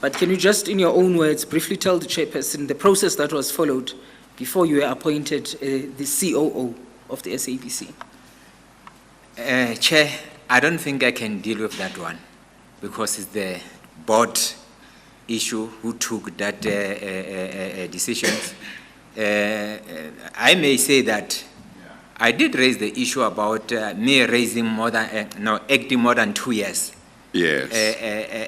But can you just, in your own words, briefly tell the chairperson the process that was followed before you were appointed the COO of the SABC? Chair, I don't think I can deal with that one because it's the board issue who took that decision. I may say that I did raise the issue about me raising acting more than 2 years. Yes.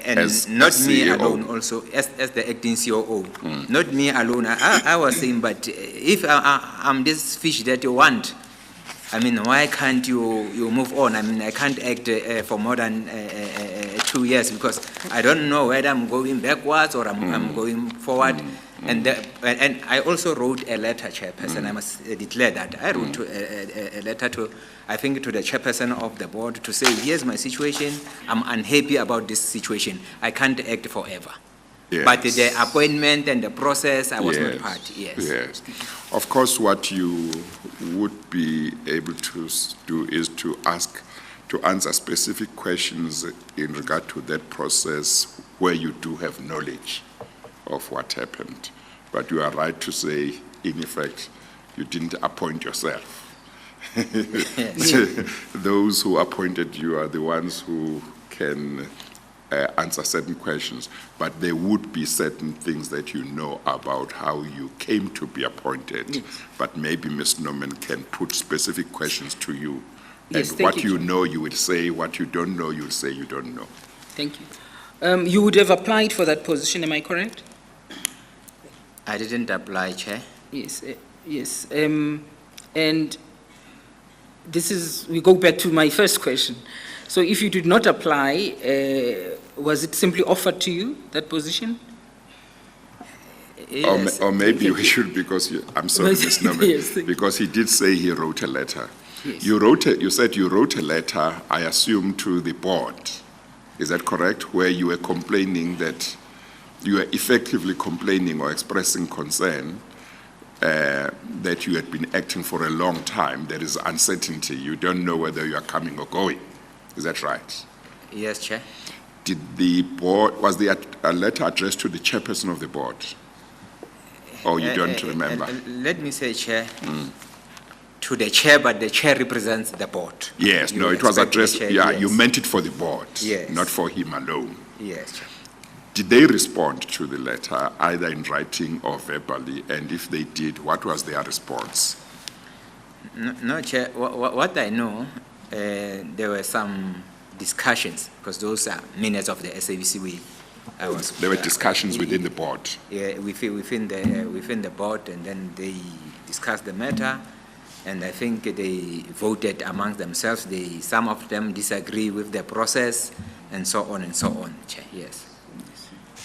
And as not me CEO. alone also, as the acting COO. Not me alone. I was saying, but if I'm this fish that you want, I mean, why can't you move on? I mean, I can't act for more than 2 years because I don't know whether I'm going backwards or I'm going forward. And I also wrote a letter, Chairperson. I must declare that. I wrote a letter to, I think, to the Chairperson of the board to say, here's my situation. I'm unhappy about this situation. I can't act forever. Yes. But the appointment and the process, I was not Yes. part. Yes. Yes. Of course, what you would be able to do is to answer specific questions in regard to that process where you do have knowledge of what happened. But you are right to say, in effect, you didn't appoint yourself. Those who appointed you are the ones who can answer certain questions, but there would be certain things that you know about how you came to be appointed. Yes. But maybe Ms. Norman can put specific questions to you. Yes, And thank what you, you Chair. know, you will say. What you don't know, you will say you don't know. Thank you. You would have applied for that position, am I correct? I didn't apply, Chair. Yes, yes. And this is, we go back to my first question. So if you did not apply, was it simply offered to you, that position? Yes. Or maybe Thank we you. should, because I'm sorry, Ms. Norman, Yes, thank you. because he did say he wrote a letter. Yes. You said you wrote a letter, I assume, to the board. Is that correct? Where you were complaining that you were effectively complaining or expressing concern that you had been acting for a long time. There is uncertainty. You don't know whether you are coming or going. Is that right? Yes, Chair. Did the board, was the a letter addressed to the chairperson of the board? Or you don't remember? Let me say, Chair, to the chair, but the chair represents the board. Yes, You no, it was expect the addressed, chair, yeah, yes. you meant it for the board, Yes. not for him alone. Yes, Chair. Did they respond to the letter, either in writing or verbally? And if they did, what was their response? No, Chair. What I know, there were some discussions, because those are minutes of the SABC. There were discussions within the board. Yeah, within the board, and then they discussed the matter, and I think they voted amongst themselves. Some of them disagree with the process, and so on and so on, Chair. Yes.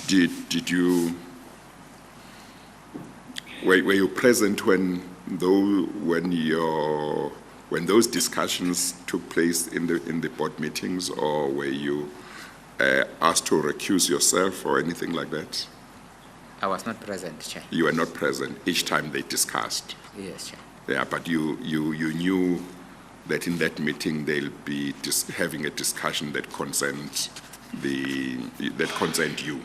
Did you, were you present when those discussions took place in the board meetings, or were you asked to recuse yourself or anything like that? I was not present, Chair. You were not present each time they discussed. Yes, Chair. Yeah, but you knew that in that meeting they'll be having a discussion that concerned you,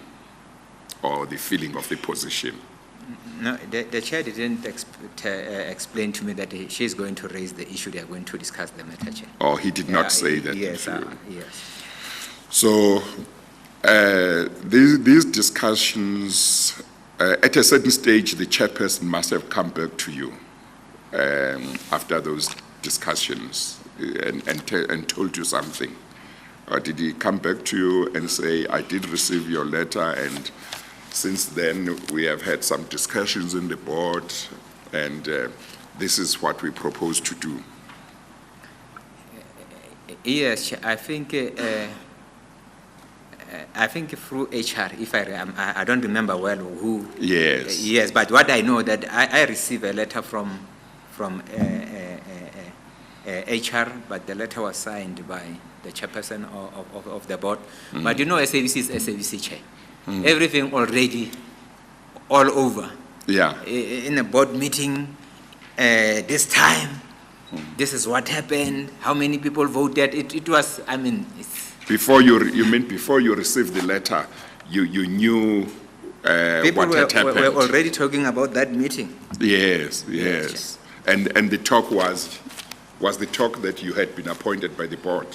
or the feeling of the position. No, the chair didn't explain to me that she's going to raise the issue. They are going to discuss the matter, Chair. Or he did not say that. Yes, to you. yes. So these discussions, at a certain stage, the chairperson must have come back to you after those discussions and told you something. Or did he come back to you and say, I did receive your letter, and since then we have had some discussions in the board, and this is what we propose to do? Yes, I think through HR, if I don't remember well who. Yes. Yes, but what I know that I received a letter from HR, but the letter was signed by the chairperson of the board. But you know, SABC is SABC, Chair. Everything already all over. Yeah. In a board meeting, this time, this is what happened, how many people voted. It was, I mean, it's... Before you received the letter, you knew People what had happened. were already talking about that meeting. Yes, yes. And the talk was the talk that you had been appointed by the board?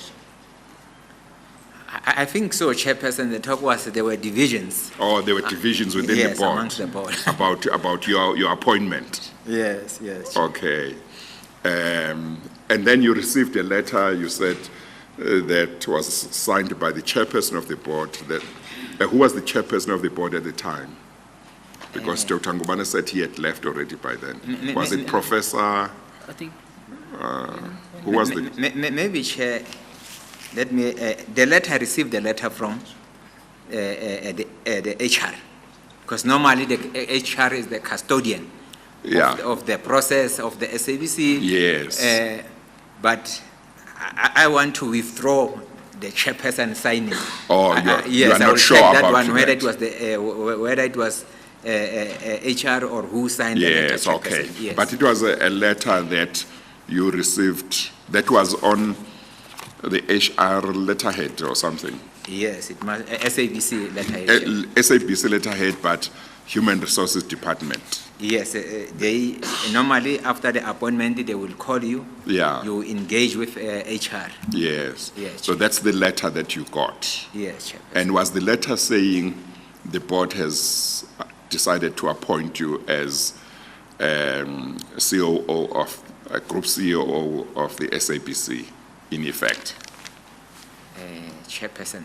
I think so, Chairperson. The talk was there were divisions. Or there were divisions within yes, the board? amongst the board. about your appointment? Yes. Okay. And then you received a letter, you said, that was signed by the chairperson of the board. Who was the chairperson of the board at the time? Because Dr. Ngubane said he had left already by then. Was it Professor? I think. Who was the? Maybe, Chair, let me, the letter, I received the letter from the HR. Because normally the HR is the custodian of the process of the SABC. Yes. But I want to withdraw the chairperson signing. Oh, yes, you are I will not sure check that about one, whether that. it was HR or who signed Yes, the letter. okay. Chairperson. Yes. But it was a letter that you received that was on the HR letterhead or something. Yes, it must SABC letterhead. SABC letterhead, but Human Resources Department. Yes, they normally after the appointment they will call you. Yeah. You engage with HR. Yes. Yes, So that's the letter that you got. Yes, Chairperson. And was the letter saying the board has decided to appoint you as COO of Group CEO of the SABC, in effect? Chairperson,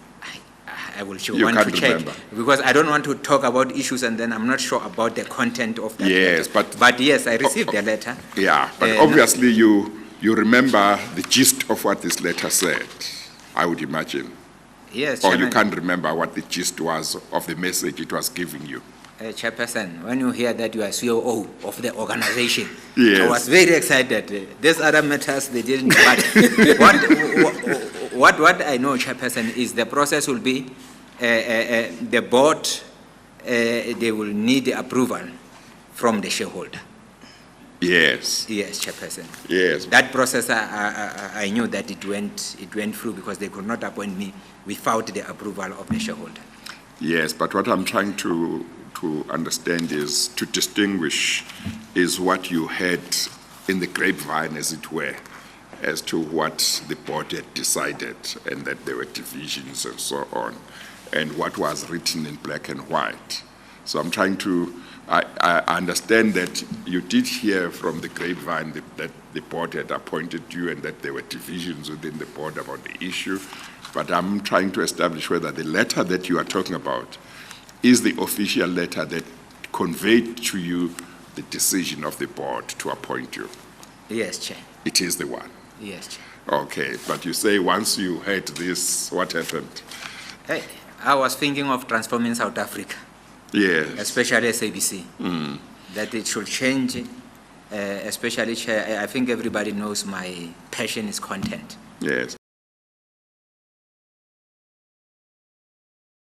I will You want to can't check remember. because I don't want to talk about issues and then I'm not sure about the content of that. Yes, letter. But yes, I received the letter. Yeah, but obviously you remember the gist of what this letter said, I would imagine. Yes, Or you Chairman. can't remember what the gist was of the message it was giving you. Chairperson, when you hear that you are COO of the organization, Yes. I was very excited. These other matters, they didn't. But what I know, Chairperson, is the process will be the board, they will need the approval from the shareholder. Yes, Yes, Chairperson. yes. That process, I knew that it went through because they could not appoint me without the approval of the shareholder. Yes, but what I'm trying to understand is to distinguish is what you had in the grapevine, as it were, as to what the board had decided and that there were divisions and so on, and what was written in black and white. So I'm trying to, I understand that you did hear from the grapevine that the board had appointed you and that there were divisions within the board about the issue, but I'm trying to establish whether the letter that you are talking about is the official letter that conveyed to you the decision of the board to appoint you. Yes, Chair. It is the one. Yes, Chair. Okay, but you say once you heard this, what happened? Hey, I was thinking of transforming South Africa, Yes. especially SABC, that it should change, especially, Chair, I think everybody knows my passion is content. Yes.